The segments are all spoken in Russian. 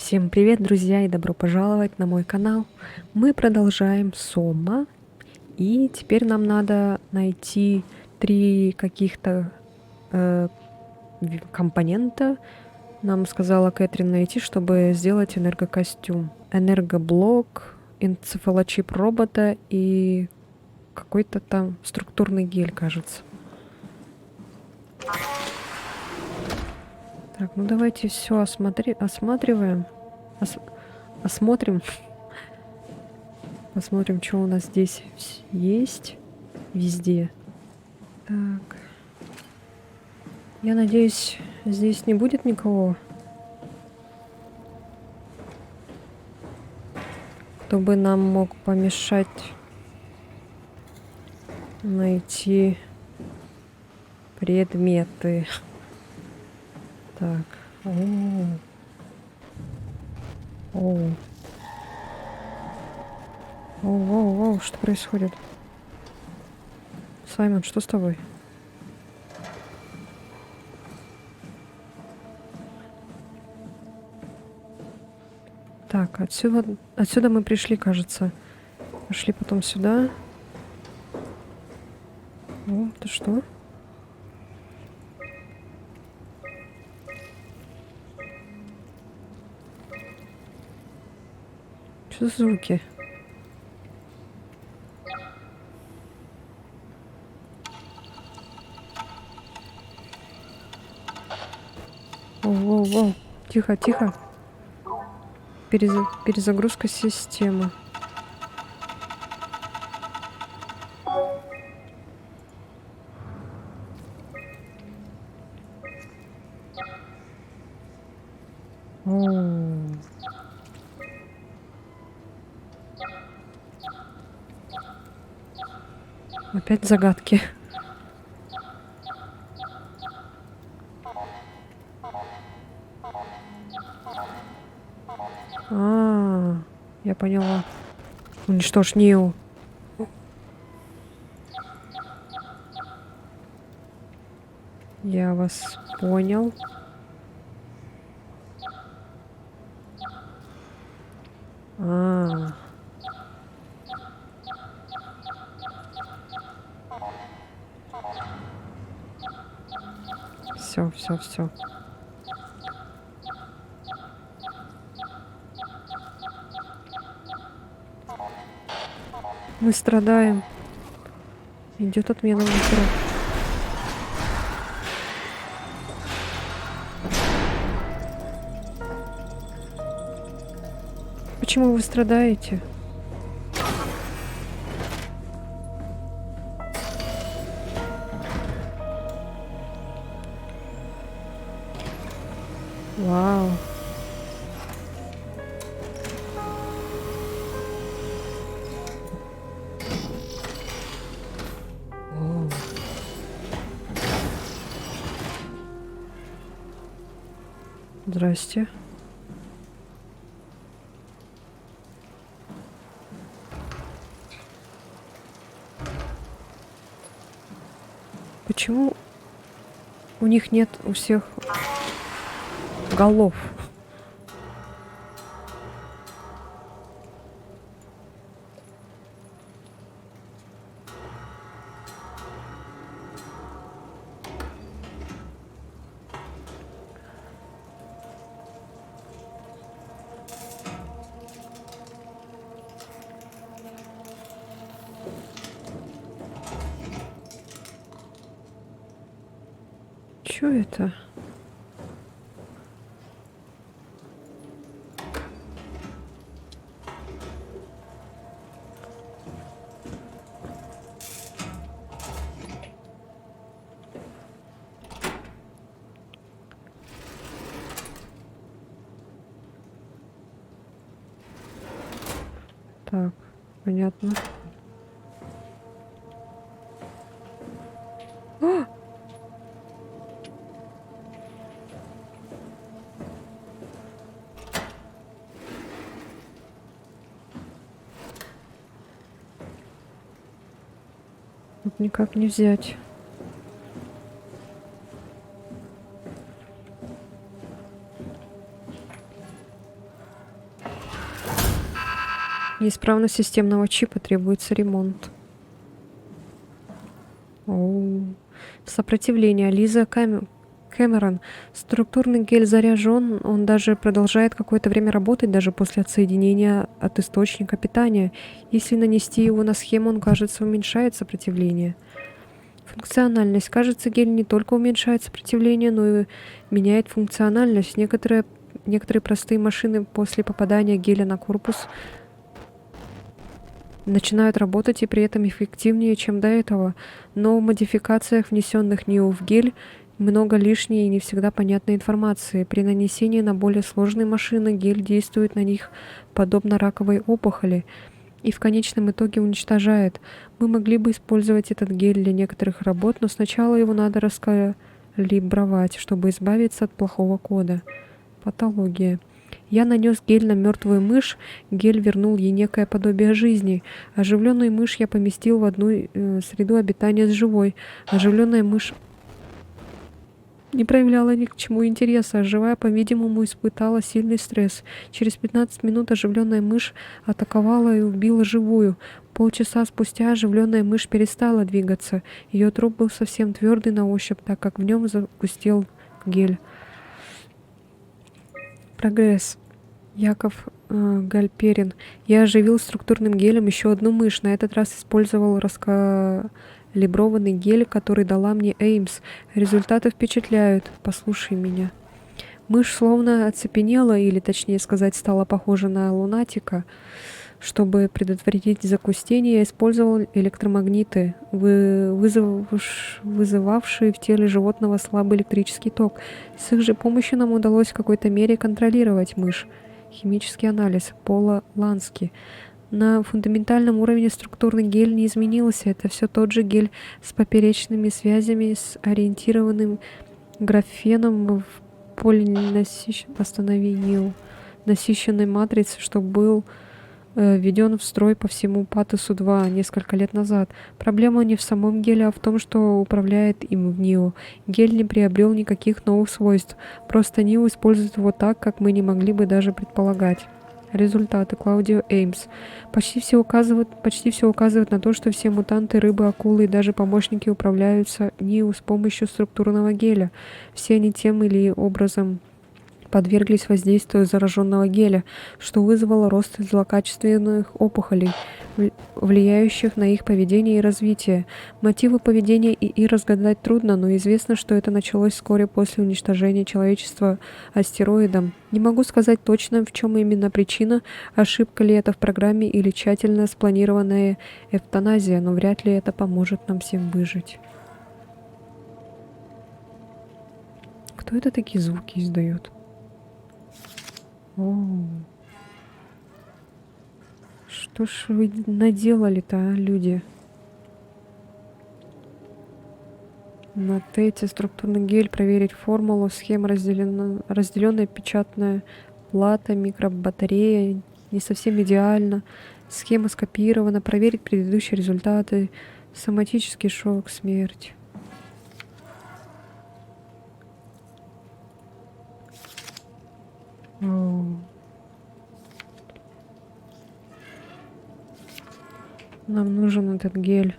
Всем привет, друзья, и добро пожаловать на мой канал. Мы продолжаем Сома, и теперь нам надо найти 3 каких-то компонента. Нам сказала Кэтрин найти, чтобы сделать энергокостюм. Энергоблок, энцефалочип робота и какой-то там структурный гель, кажется. Так, ну давайте все осматриваем. Осмотрим. Посмотрим, что у нас здесь есть. Везде. Так. Я надеюсь, здесь не будет никого, кто бы нам мог помешать найти предметы. Так. Оу. Оу. Оу, что происходит? Саймон, что с тобой? Так, отсюда мы пришли, кажется. Пошли потом сюда. О, это что? Что за звуки? Воу. Тихо. Перезагрузка системы. Оу. Опять загадки. Я поняла. Уничтожь Нио. Я вас понял. Все. Мы страдаем. Идет отмена выборов. Почему вы страдаете? Вау. О. Здрасте. Почему у них нет у всех голов? Чё это? Так, понятно. А! Тут никак не взять. Неисправность системного чипа, требуется ремонт. Оу. Сопротивление. Кэмерон. Структурный гель заряжен, он даже продолжает какое-то время работать, даже после отсоединения от источника питания. Если нанести его на схему, он, кажется, уменьшает сопротивление. Функциональность. Кажется, гель не только уменьшает сопротивление, но и меняет функциональность. Некоторые простые машины после попадания геля на корпус начинают работать и при этом эффективнее, чем до этого. Но в модификациях, внесенных НИО в гель, много лишней и не всегда понятной информации. При нанесении на более сложные машины гель действует на них подобно раковой опухоли и в конечном итоге уничтожает. Мы могли бы использовать этот гель для некоторых работ, но сначала его надо раскалибровать, чтобы избавиться от плохого кода. Патология. Я нанес гель на мертвую мышь, гель вернул ей некое подобие жизни. Оживленную мышь я поместил в одну среду обитания с живой. Оживленная мышь не проявляла ни к чему интереса, а живая, по-видимому, испытала сильный стресс. Через 15 минут оживленная мышь атаковала и убила живую. Полчаса спустя оживленная мышь перестала двигаться. Ее труп был совсем твердый на ощупь, так как в нем загустел гель. Прогресс. Яков Гальперин. Я оживил структурным гелем еще одну мышь. На этот раз использовал раскалиброванный гель, который дала мне Эймс. Результаты впечатляют. Послушай меня. Мышь словно оцепенела, или точнее сказать, стала похожа на лунатика. Чтобы предотвратить загустение, я использовал электромагниты, вызывавшие в теле животного слабый электрический ток. С их же помощью нам удалось в какой-то мере контролировать мышь. Химический анализ. Пола Лански. На фундаментальном уровне структурный гель не изменился. Это все тот же гель с поперечными связями, с ориентированным графеном в насыщенной матрице, что был введен в строй по всему Патосу 2 несколько лет назад. Проблема не в самом геле, а в том, что управляет им в НИО. Гель не приобрел никаких новых свойств. Просто НИО использует его так, как мы не могли бы даже предполагать. Результаты. Клаудио Эймс. Почти все указывает на то, что все мутанты, рыбы, акулы и даже помощники управляются НИО с помощью структурного геля. Все они тем или образом подверглись воздействию зараженного геля, что вызвало рост злокачественных опухолей, влияющих на их поведение и развитие. Мотивы поведения ИИ разгадать трудно, но известно, что это началось вскоре после уничтожения человечества астероидом. Не могу сказать точно, в чем именно причина, ошибка ли это в программе или тщательно спланированная эвтаназия, но вряд ли это поможет нам всем выжить. Кто это такие звуки издает? О, что ж вы наделали-то, люди? На тете структурный гель, проверить формулу, схема разделенная печатная плата, микробатарея, не совсем идеально, схема скопирована, проверить предыдущие результаты, соматический шок, смерть. Нам нужен этот гель.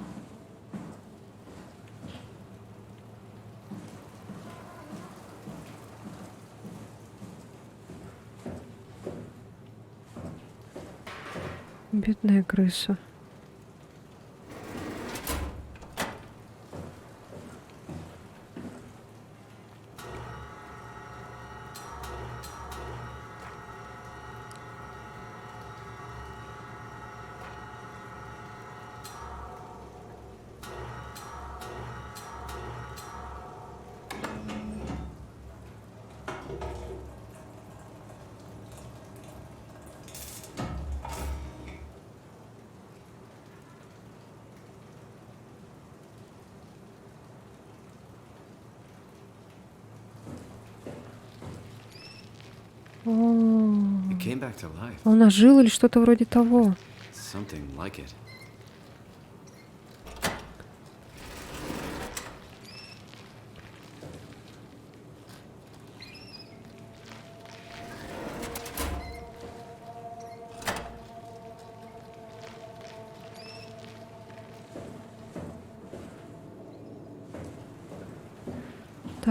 Бедная крыса. Он ожил или что-то вроде того.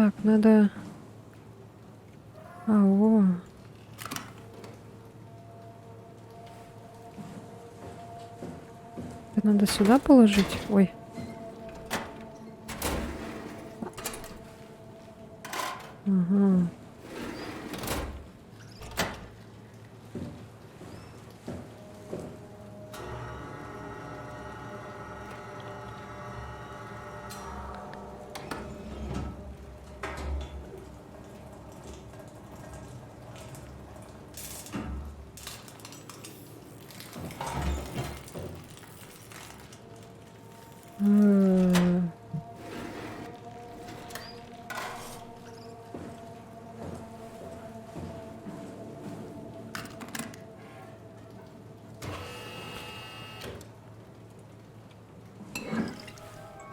Так, надо... О. Это надо сюда положить? Ой. Ага.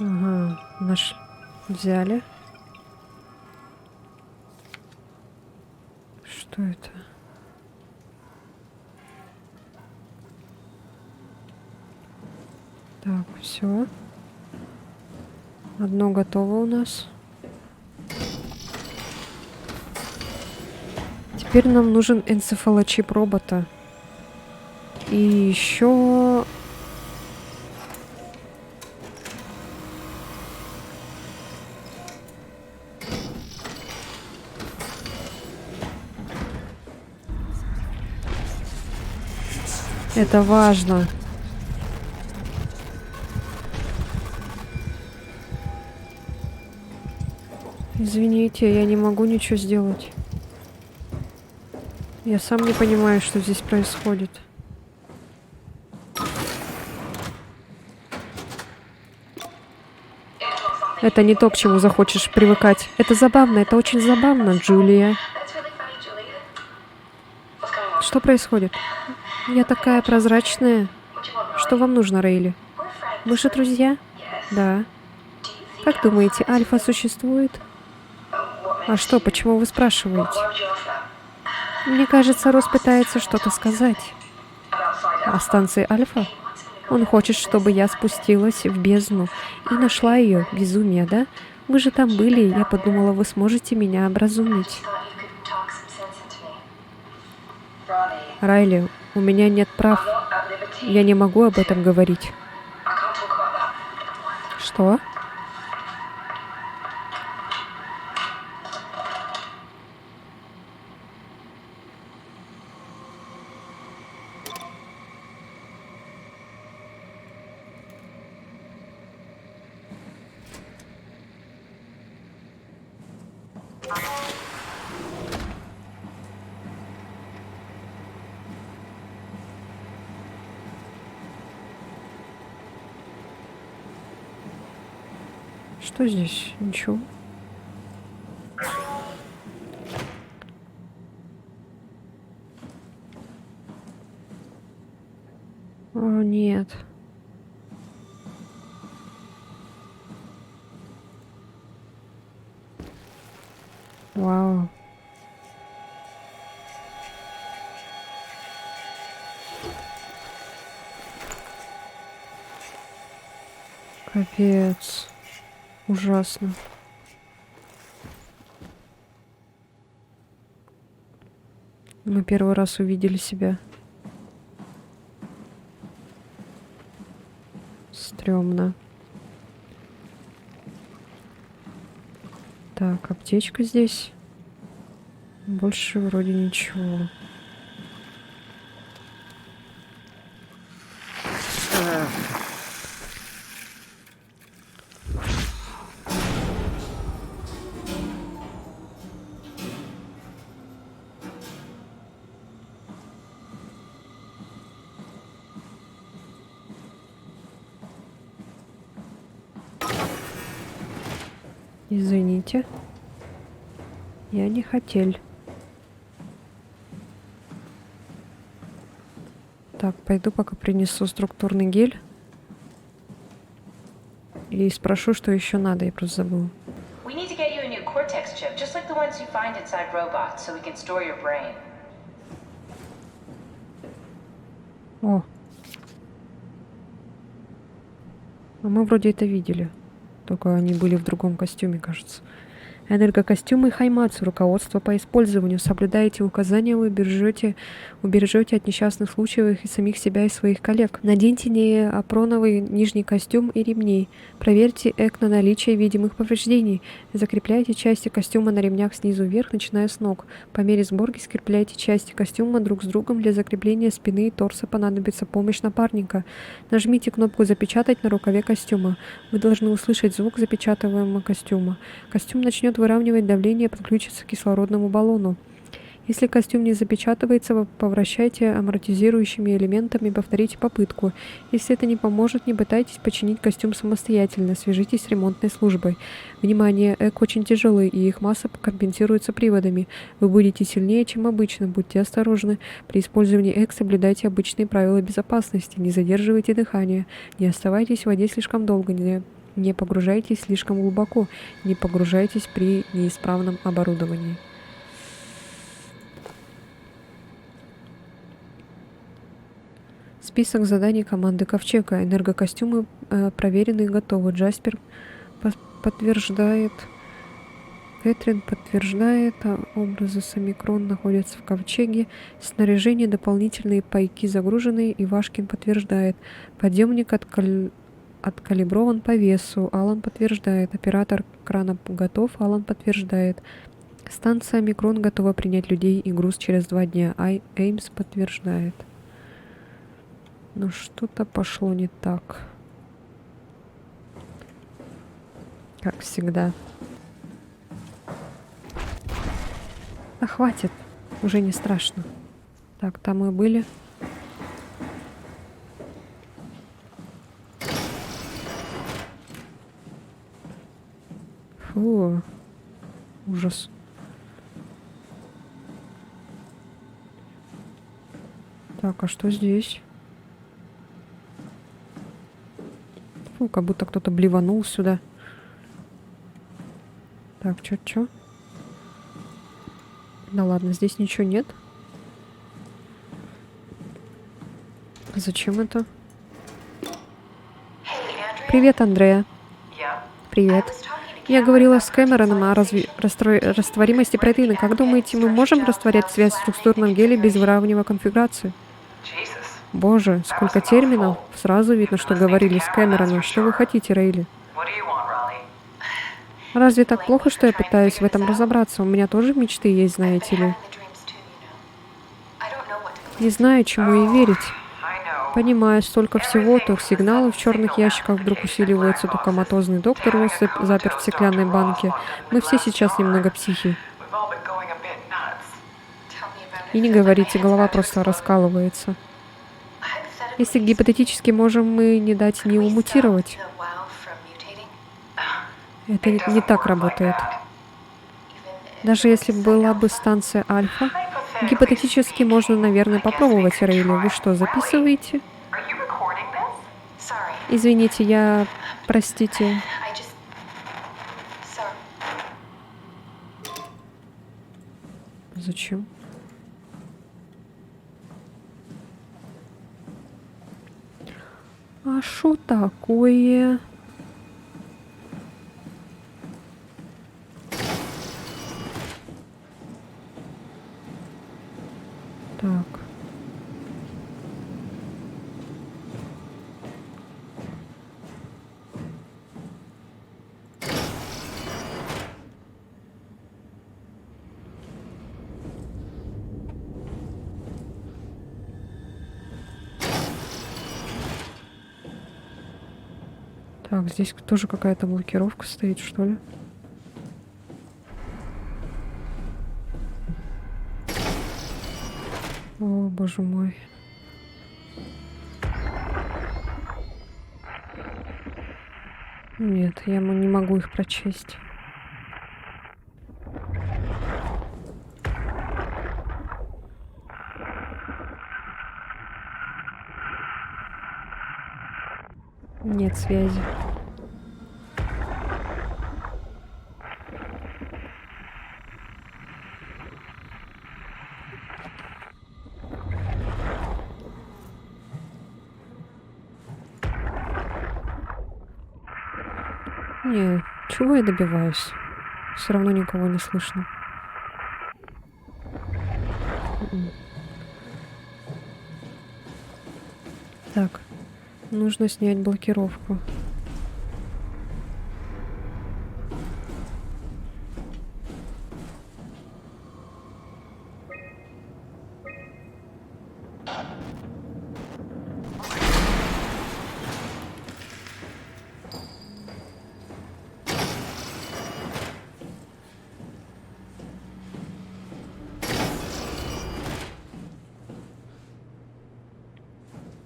Ага, наш взяли. Что это? Так, все. Одно готово у нас. Теперь нам нужен энцефалочип робота. И еще... Это важно. Извините, я не могу ничего сделать. Я сам не понимаю, что здесь происходит. Это не то, к чему захочешь привыкать. Это забавно, это очень забавно, Джулия. Что происходит? Я такая прозрачная. Что вам нужно, Рейли? Мы же друзья? Да. Как думаете, Альфа существует? А что, почему вы спрашиваете? Мне кажется, Рос пытается что-то сказать. О станции Альфа? Он хочет, чтобы я спустилась в бездну и нашла ее. Безумие, да? Мы же там были, я подумала, вы сможете меня образумить. Райли, у меня нет прав. Я не могу об этом говорить. Что? Что здесь? Ничего. О, нет. Вау. Капец. Ужасно. Мы первый раз увидели себя. Стрёмно. Так, аптечка здесь. Больше вроде ничего. Извините. Я не хотел. Так, пойду пока принесу структурный гель. И спрошу, что еще надо, я просто забыла. We need to get you a new Cortex chip, just like the ones you find inside robots, so we can store your brain. О. А мы вроде это видели. Только они были в другом костюме, кажется. Энергокостюмы Хаймацу. Руководство по использованию. Соблюдайте указания, вы убережете от несчастных случаев и самих себя и своих коллег. Наденьте неопроновый нижний костюм и ремней. Проверьте ЭК на наличие видимых повреждений. Закрепляйте части костюма на ремнях снизу вверх, начиная с ног. По мере сборки скрепляйте части костюма друг с другом. Для закрепления спины и торса понадобится помощь напарника. Нажмите кнопку «Запечатать» на рукаве костюма. Вы должны услышать звук запечатываемого костюма. Костюм начнет выравнивать давление и подключится к кислородному баллону. Если костюм не запечатывается, повращайте амортизирующими элементами и повторите попытку. Если это не поможет, не пытайтесь починить костюм самостоятельно, свяжитесь с ремонтной службой. Внимание, ЭК очень тяжелые, и их масса компенсируется приводами. Вы будете сильнее, чем обычно, будьте осторожны. При использовании ЭК соблюдайте обычные правила безопасности, не задерживайте дыхание, не оставайтесь в воде слишком долго, не погружайтесь слишком глубоко, не погружайтесь при неисправном оборудовании. Список заданий команды Ковчега. Энергокостюмы проверены и готовы. Джаспер подтверждает. Кэтрин подтверждает. Образы Самикрон находятся в Ковчеге. Снаряжение, дополнительные пайки загружены. Ивашкин подтверждает. Подъемник откалиброван по весу. Алан подтверждает. Оператор крана готов. Алан подтверждает. Станция Микрон готова принять людей и груз через 2 дня. Эймс подтверждает. Но что-то пошло не так. Как всегда. Да хватит. Уже не страшно. Так, там мы были. Фу. Ужас. Так, а что здесь? Фу, как будто кто-то блеванул сюда. Так, чё? Да ладно, здесь ничего нет. Зачем это? Привет, Андреа. Привет. Я говорила с Кэмероном о растворимости протеина. Как думаете, мы можем растворять связь в структурном геле без выравнивания конфигурации? Боже, сколько терминов. Сразу видно, что говорили с Кэмероном. Что вы хотите, Рейли? Разве так плохо, что я пытаюсь в этом разобраться? У меня тоже мечты есть, знаете ли. Не знаю, чему и верить. Понимаю, столько всего, то сигналы в черных ящиках вдруг усиливаются, то коматозный доктор заперт в стеклянной банке. Мы все сейчас немного психи. И не говорите, голова просто раскалывается. Если гипотетически можем мы не дать НИУ мутировать. Это не так работает. Даже если была бы станция Альфа, гипотетически можно, наверное, попробовать, Рейли. Вы что, записываете? Извините, простите. Зачем? А шо такое? Так. Так, здесь тоже какая-то блокировка стоит, что ли? О, боже мой. Нет, я не могу их прочесть. Нет связи. Не, чего я добиваюсь? Все равно никого не слышно. Так, нужно снять блокировку.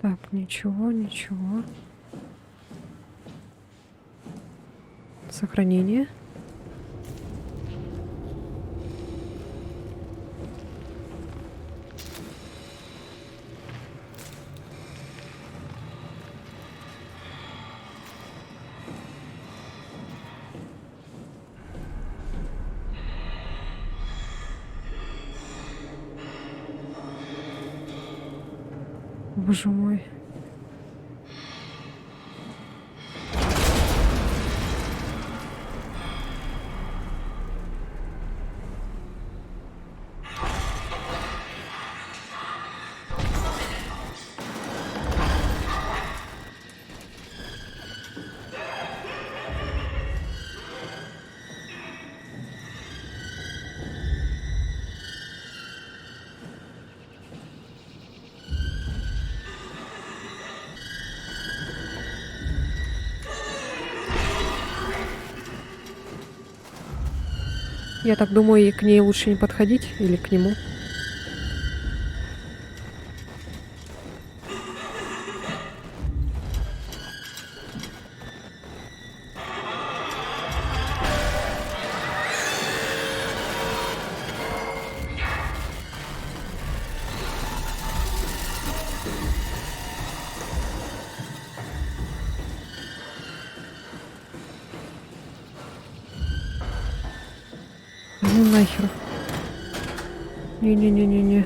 Так, ничего, ничего. Сохранение. Боже мой. Я так думаю, и к ней лучше не подходить или к нему. Ну нахер. Не-не-не-не-не.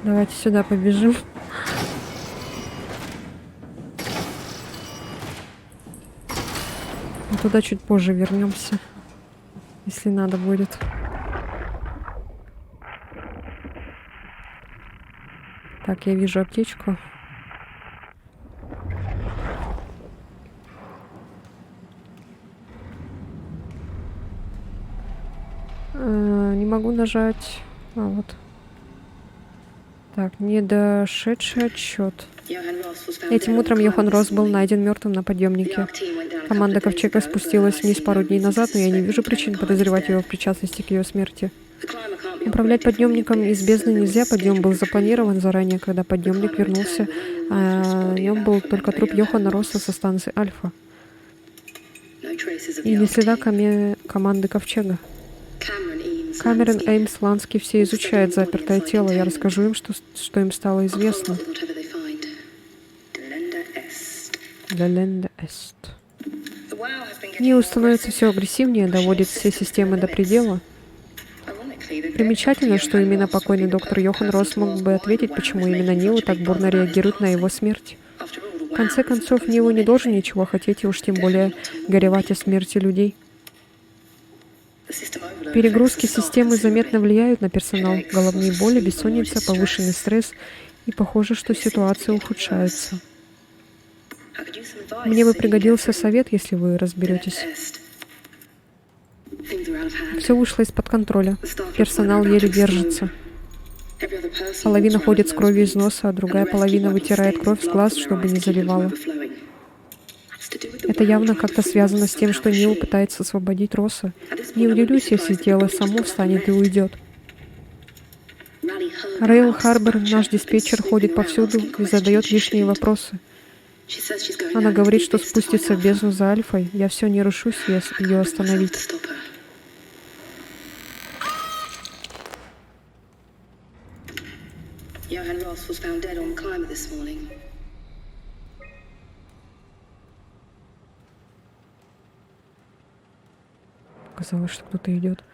Давайте сюда побежим. А туда чуть позже вернемся, если надо будет. Так, я вижу аптечку. Не могу нажать. А, вот. Так, недошедший отчет. Этим утром Йохан Росс был найден мертвым на подъемнике. Команда Ковчега спустилась вниз пару дней назад, но я не вижу причин подозревать его в причастности к ее смерти. Управлять подъемником из бездны нельзя, подъем был запланирован заранее, когда подъемник вернулся, а в нем был только труп Йохана Росса со станции Альфа. И не следа команды Ковчега. Камерон, Эймс, Лански все изучают запертое тело. Я расскажу им, что им стало известно. Деленда Эст. Нил становится все агрессивнее, доводит все системы до предела. Примечательно, что именно покойный доктор Йохан Росс мог бы ответить, почему именно Нил так бурно реагирует на его смерть. В конце концов, Нил не должен ничего хотеть, и уж тем более горевать о смерти людей. Перегрузки системы заметно влияют на персонал. Головные боли, бессонница, повышенный стресс. И похоже, что ситуация ухудшается. Мне бы пригодился совет, если вы разберетесь. Все вышло из-под контроля. Персонал еле держится. Половина ходит с кровью из носа, а другая половина вытирает кровь с глаз, чтобы не заливала. Это явно как-то связано с тем, что Нил пытается освободить Росса. Не удивлюсь, если тело само встанет и уйдет. Рейл Харбор, наш диспетчер, ходит повсюду и задает лишние вопросы. Она говорит, что спустится в бездну за Альфой. Я все не решусь ее остановить. Johan Ross was found dead on the climber this morning. Показалось, что кто-то идет.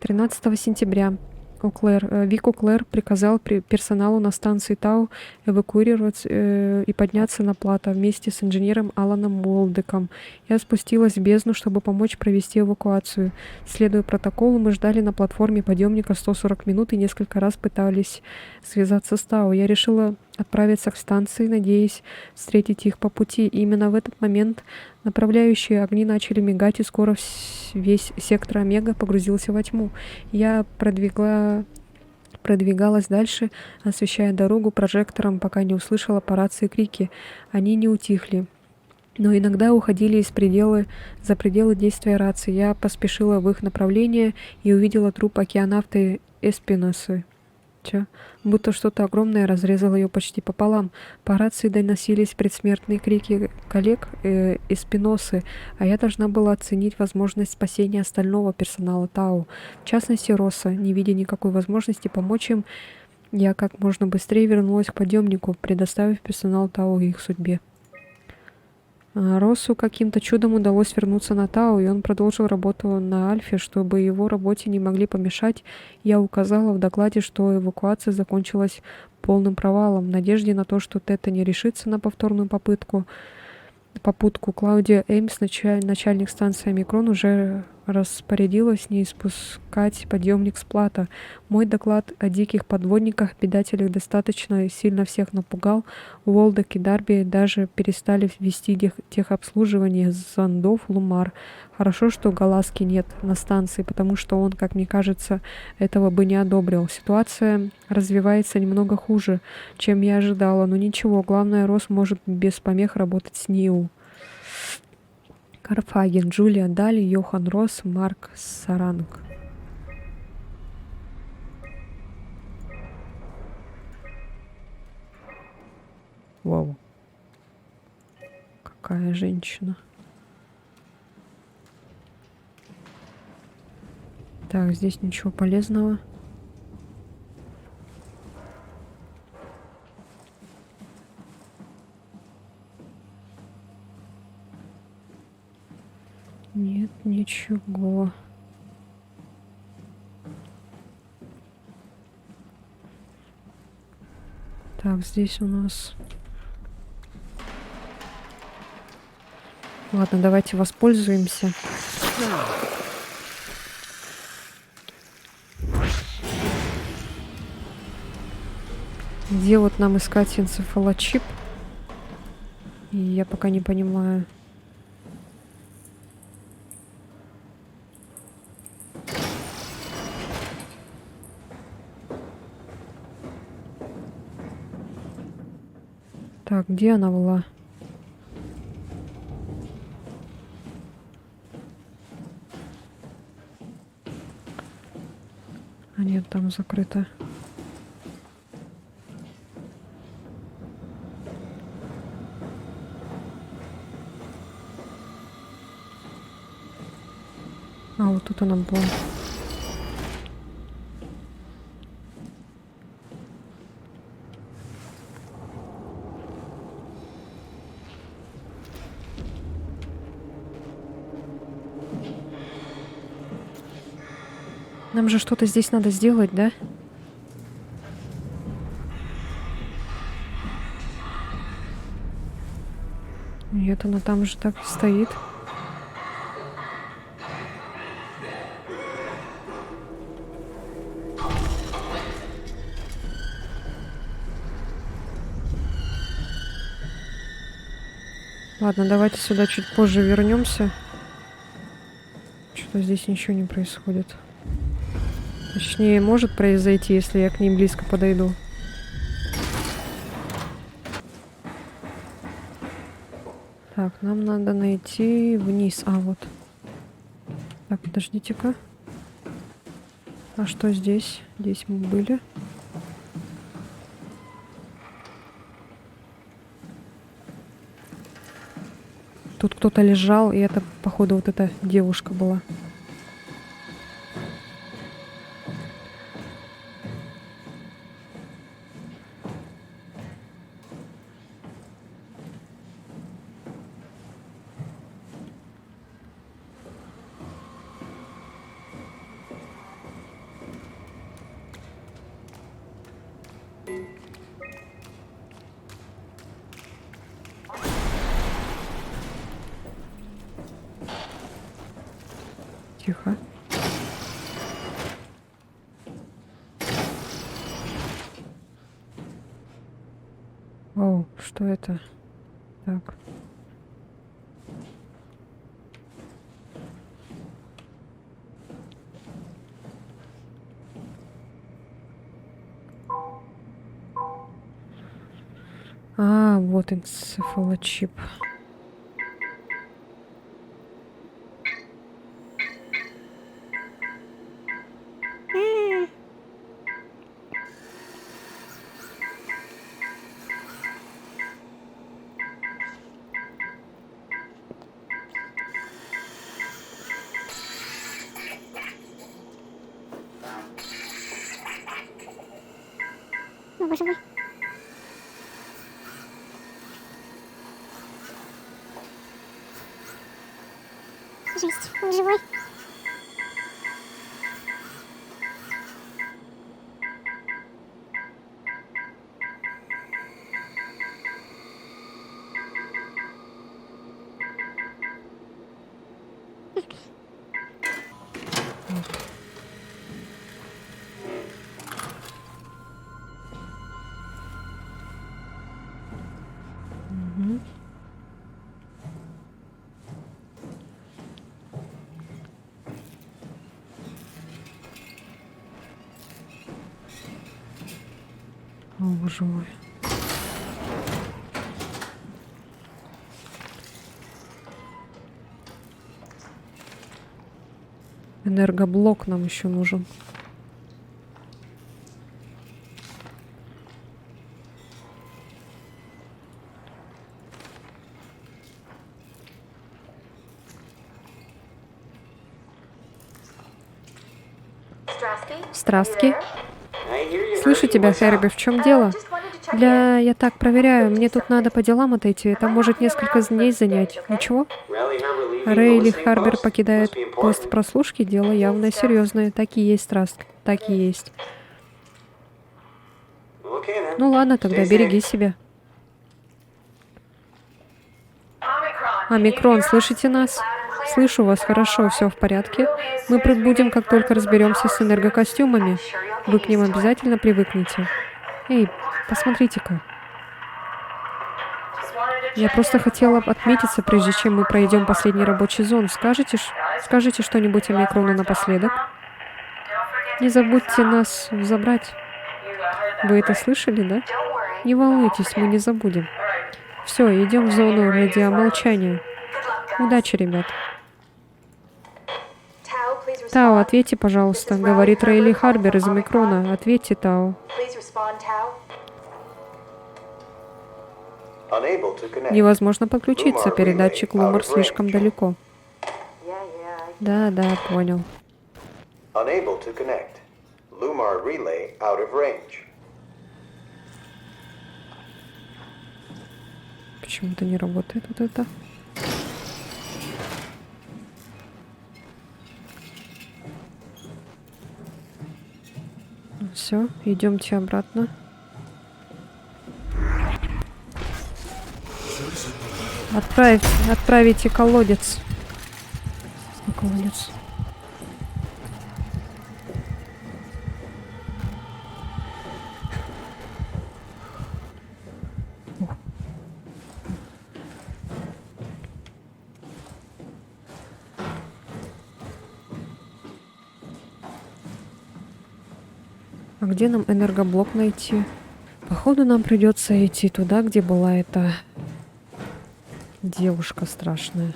13 сентября. Вик О'Клэр приказал персоналу на станции Тау эвакуировать и подняться на плато вместе с инженером Аланом Уолдеком. Я спустилась в бездну, чтобы помочь провести эвакуацию. Следуя протоколу, мы ждали на платформе подъемника 140 минут и несколько раз пытались связаться с Тау. Я решила отправиться к станции, надеясь встретить их по пути. И именно в этот момент направляющие огни начали мигать, и скоро весь сектор Омега погрузился во тьму. Я продвигалась дальше, освещая дорогу прожектором, пока не услышала по рации крики. Они не утихли, но иногда уходили за пределы действия рации. Я поспешила в их направление и увидела труп океанавта Эспиносы. Будто что-то огромное разрезало ее почти пополам. По рации доносились предсмертные крики коллег Эспиносы, а я должна была оценить возможность спасения остального персонала Тау, в частности Росса. Не видя никакой возможности помочь им, я как можно быстрее вернулась к подъемнику, предоставив персонал Тау их судьбе. Россу каким-то чудом удалось вернуться на Тау, и он продолжил работу на Альфе. Чтобы его работе не могли помешать, я указала в докладе, что эвакуация закончилась полным провалом. В надежде на то, что Тета не решится на повторную попытку, Клаудия Эймс, начальник станции Омикрон, уже распорядилась не спускать подъемник с плато. Мой доклад о диких подводниках-предателях достаточно сильно всех напугал. Уолдек и Дарби даже перестали вести техобслуживание зондов Лумар. Хорошо, что Галаски нет на станции, потому что он, как мне кажется, этого бы не одобрил. Ситуация развивается немного хуже, чем я ожидала, но ничего, главное, Росс может без помех работать с НИУ. Карфаген, Джулия Дали, Йохан Росс, Марк Саранг. Вау. Какая женщина. Так, здесь ничего полезного. Нет, ничего. Так, здесь у нас... Ладно, давайте воспользуемся. Где вот нам искать энцефалочип? Я пока не понимаю. Так, где она была? А нет, там закрыто. А, вот тут она была. Нам же что-то здесь надо сделать, да? Нет, она там же так и стоит. Ладно, давайте сюда чуть позже вернемся. Что-то здесь ничего не происходит. Точнее, может произойти, если я к ним близко подойду. Так, нам надо найти вниз. А, вот. Так, подождите-ка. А что здесь? Здесь мы были. Тут кто-то лежал, и это, походу, вот эта девушка была. Тихо. О, что это? Так. А, вот энцефалочип. О, боже мой. Жесть, он живой. О, боже мой. Энергоблок нам еще нужен. Страстки. Слышу тебя, Херби, в чем дело? Я так проверяю, мне тут надо по делам отойти, это может несколько дней занять. Ничего? Рейли Харбер покидает пост прослушки, дело явно серьезное. Так и есть, Страст, так и есть. Ну ладно, тогда береги себя. Омикрон, слышите нас? Слышу вас хорошо, все в порядке. Мы прибудем, как только разберемся с энергокостюмами. Вы к ним обязательно привыкнете. Эй, посмотрите-ка. Я просто хотела отметиться, прежде чем мы пройдем последний рабочий зон. Скажете что-нибудь Омикрону напоследок? Не забудьте нас забрать. Вы это слышали, да? Не волнуйтесь, мы не забудем. Все, идем в зону радиомолчания. Удачи, ребят. Тао, ответьте, пожалуйста, говорит Рейли Харбер из Омикрона. Ответьте, Тао. Невозможно подключиться, передатчик Лумар слишком далеко. Да, понял. Почему-то не работает вот это. Все, идемте обратно. Отправите колодец. Колодец. А где нам энергоблок найти? Походу нам придется идти туда, где была эта девушка страшная.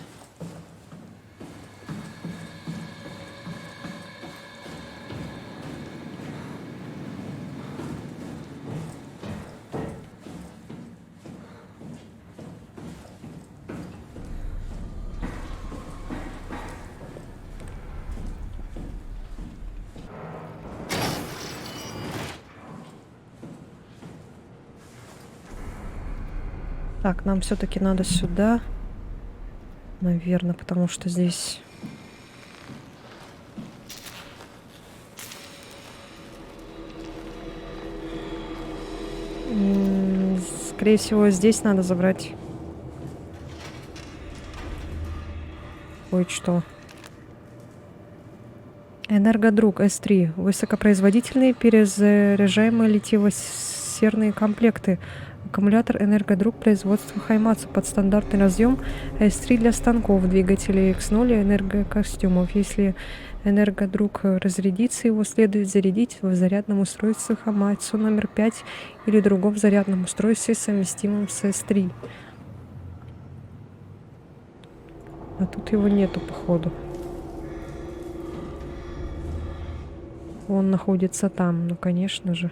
Так, нам все-таки надо сюда, наверное, потому что здесь... Скорее всего, здесь надо забрать кое-что. Энергодруг S3. Высокопроизводительные перезаряжаемые литиево-серные комплекты. Аккумулятор Энергодруг производства Хаймацу под стандартный разъем S3 для станков, двигателей X0 и энергокостюмов. Если Энергодруг разрядится, его следует зарядить в зарядном устройстве Хамацу номер 5 или другом зарядном устройстве, совместимом с S3. А тут его нету, походу. Он находится там, ну конечно же.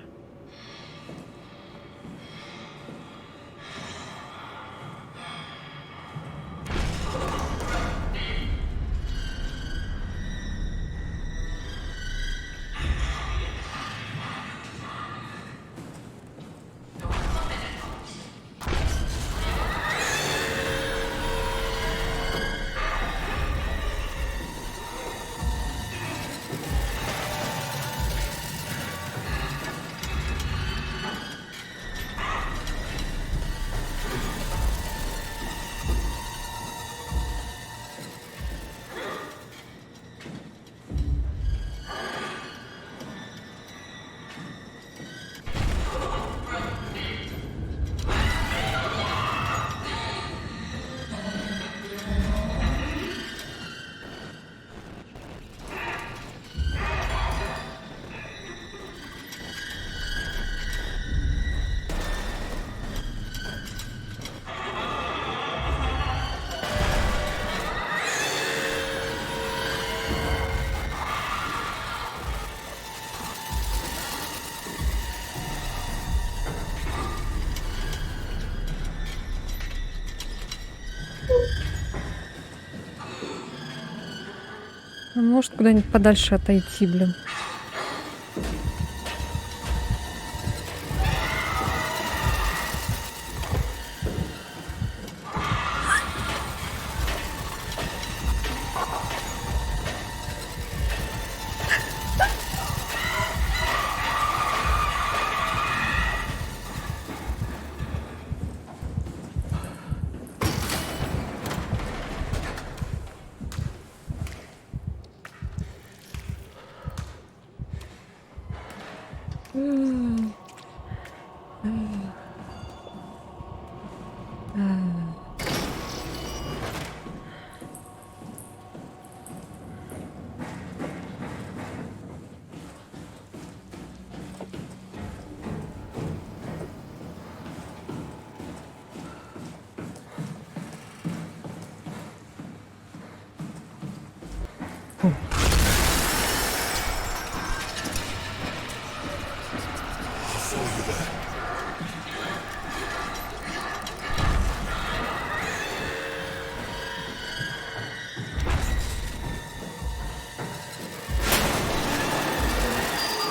Он может куда-нибудь подальше отойти, блин.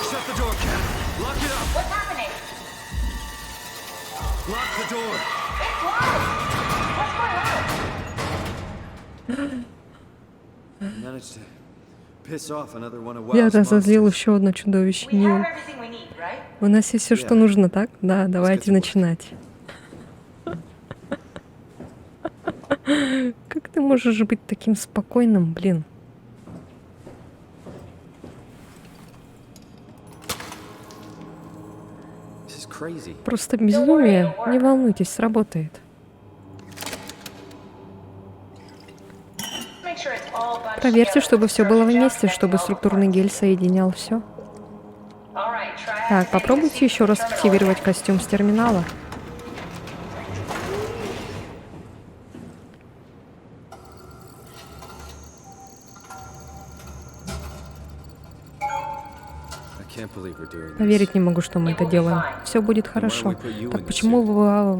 Shut the door, Cap. Lock it up. What's happening? Lock the door. It's locked. What's going on? Managed to piss off another one of Я Wow's разозлил monsters. еще одно чудовище. We Нил. have everything we need, right? У нас есть все, что Yeah. нужно, так? Да, давайте get to work. начинать. Как ты можешь быть таким спокойным, блин? This is crazy. Просто безумие. Не волнуйтесь, сработает. Make sure it's all bunched Проверьте, together чтобы with все было structure вместе, jumps чтобы connecting all the структурный parts. гель соединял все. All right, try Так, activating попробуйте the еще раз terminal активировать again. костюм с терминала. I can't believe we're doing this. Поверить не могу, что мы это делаем. Все будет хорошо. Так почему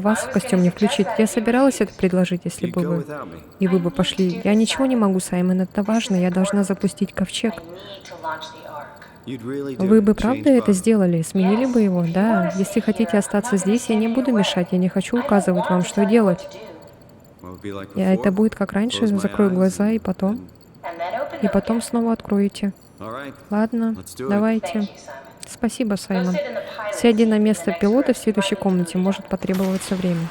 вас в костюм не включить? Я собиралась это предложить, если You'd бы go вы... without me. И вы бы пошли. Я ничего не могу, Саймон, это важно. Я должна запустить ковчег. I need to launch the arc. You'd really do Вы it. бы Change правда это Bob. сделали? Сменили бы его? Да. Если хотите остаться здесь, я не буду мешать. Я не хочу указывать вам, что делать. What would be like Я это before? будет как раньше. Close my Закрою eyes глаза и and- потом. And then open И them потом again. снова откроете. All right. Ладно, Let's do it. Thank давайте. you, Simon. Спасибо, Go Саймон. sit in the pilot's Сяди seat на for the место next пилота в rest. следующей Might need to комнате. do Может that. потребоваться время.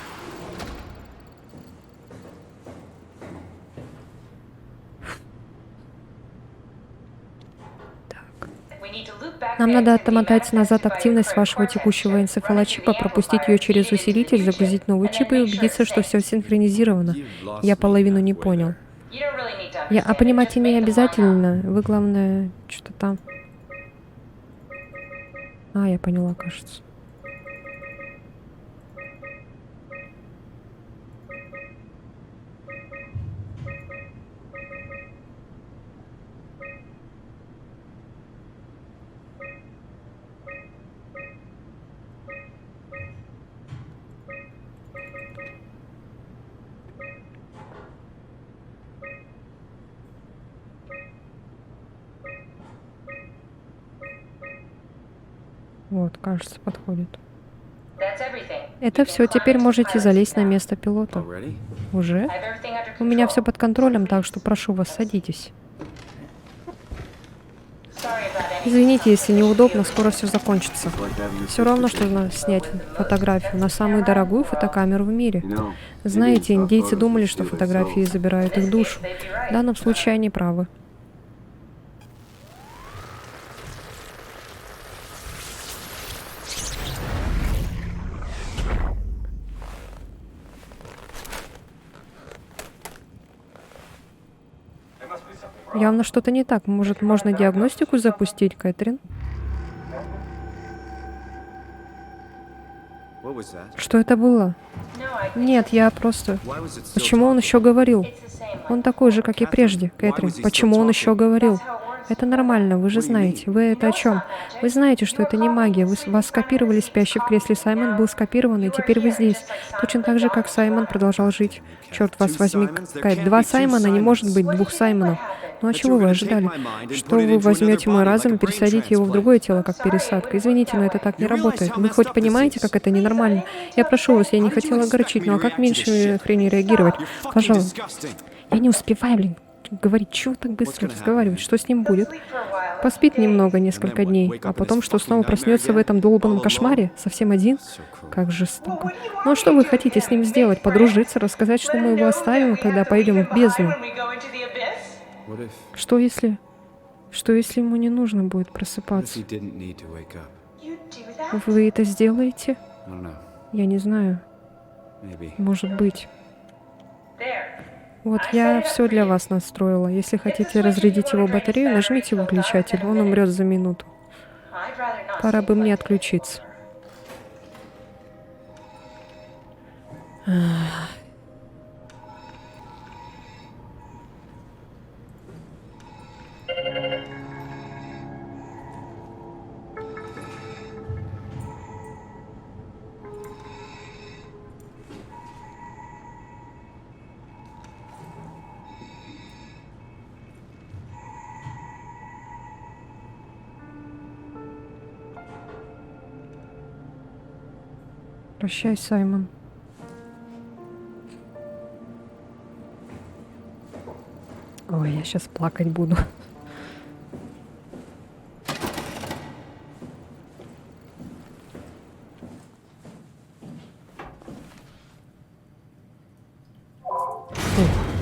Нам надо отмотать назад активность вашего текущего энцефалочипа, пропустить ее через усилитель, загрузить новый чип и убедиться, что все синхронизировано. Я половину не понял. А понимать и не обязательно. Вы, главное, что-то там... я поняла, кажется. Вот, кажется, подходит. Это все, теперь можете залезть на место пилота. Already? Уже? У меня все под контролем, так что прошу вас, садитесь. Извините, если неудобно, скоро все закончится. Все равно, что снять фотографию на самую дорогую фотокамеру в мире. Знаете, индейцы думали, что фотографии забирают их душу. В данном случае они правы. Явно что-то не так. Может, можно диагностику запустить, Кэтрин? What was that? Что это было? Нет, я просто... Why was it still Почему он talking? еще говорил? Он такой же, как и прежде, Кэтрин. Почему он еще говорил? Это нормально, вы же знаете. Вы это о чем? Вы знаете, что это не магия. Вас скопировали, спящий в кресле Саймон был скопирован, и теперь вы здесь. Точно так же, как Саймон продолжал жить. Черт вас возьми, Кэт. 2 Саймона, не может быть 2 Саймонов. Ну а чего вы ожидали? Что вы возьмете мой разум и пересадите его в другое тело, как пересадка? Извините, но это так не работает. Вы хоть понимаете, как это ненормально? Я прошу вас, я не хотела огорчить, но как меньше хрени реагировать? Пожалуйста. Я не успеваю, говорить, чего так быстро разговаривать? Что с ним будет? Поспит немного, несколько дней, а потом что, снова проснется в этом долбанном кошмаре? Совсем один? Как жестоко. Ну а что вы хотите с ним сделать? Подружиться, рассказать, что мы его оставим, когда пойдем в бездну? What if Что если ему не нужно будет he просыпаться? didn't need to wake up? Вы это сделаете? I don't know. Я не знаю. Maybe. Может быть. Вот я все для вас настроила. Если хотите разрядить его батарею, нажмите выключатель. Он умрет за минуту. Пора бы мне отключиться. Прощай, Саймон. Ой, я сейчас плакать буду.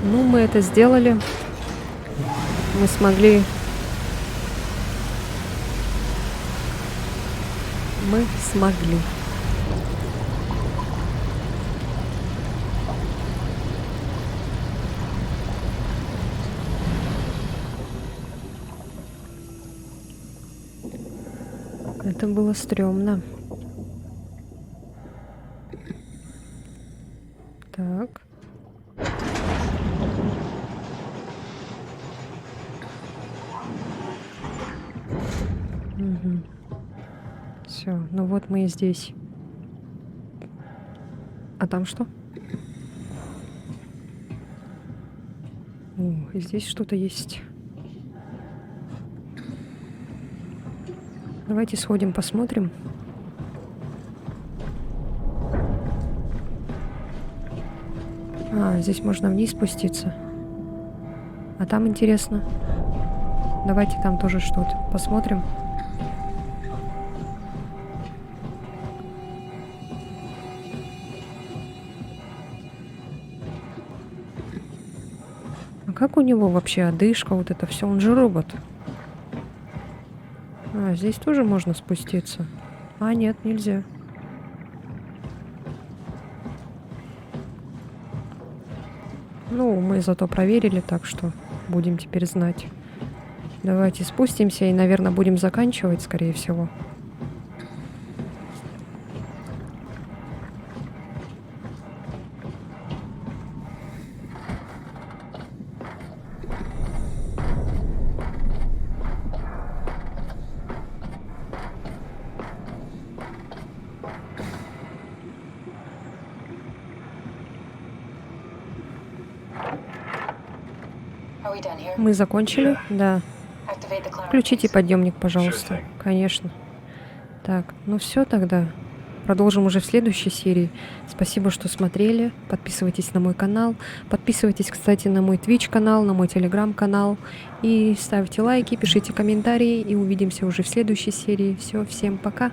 Ну, мы это сделали. Мы смогли... Мы смогли. Это было стрёмно. Так. Угу. Все, ну вот мы и здесь. А там что? О, и здесь что-то есть. Давайте сходим, посмотрим. Здесь можно вниз спуститься. А там интересно. Давайте там тоже что-то посмотрим. А как у него вообще одышка, вот это все? Он же робот. А, здесь тоже можно спуститься. А, нет, нельзя. Ну, мы зато проверили, так что будем теперь знать. Давайте спустимся и, наверное, будем заканчивать, скорее всего. Are we done here? Мы закончили? Да. Activate the climber, Включите please. подъемник, пожалуйста. Sure thing. Конечно. Так, ну все тогда. Продолжим уже в следующей серии. Спасибо, что смотрели. Подписывайтесь на мой канал. Подписывайтесь, кстати, на мой Twitch канал, на мой Telegram канал. И ставьте лайки, пишите комментарии. И увидимся уже в следующей серии. Все, всем пока.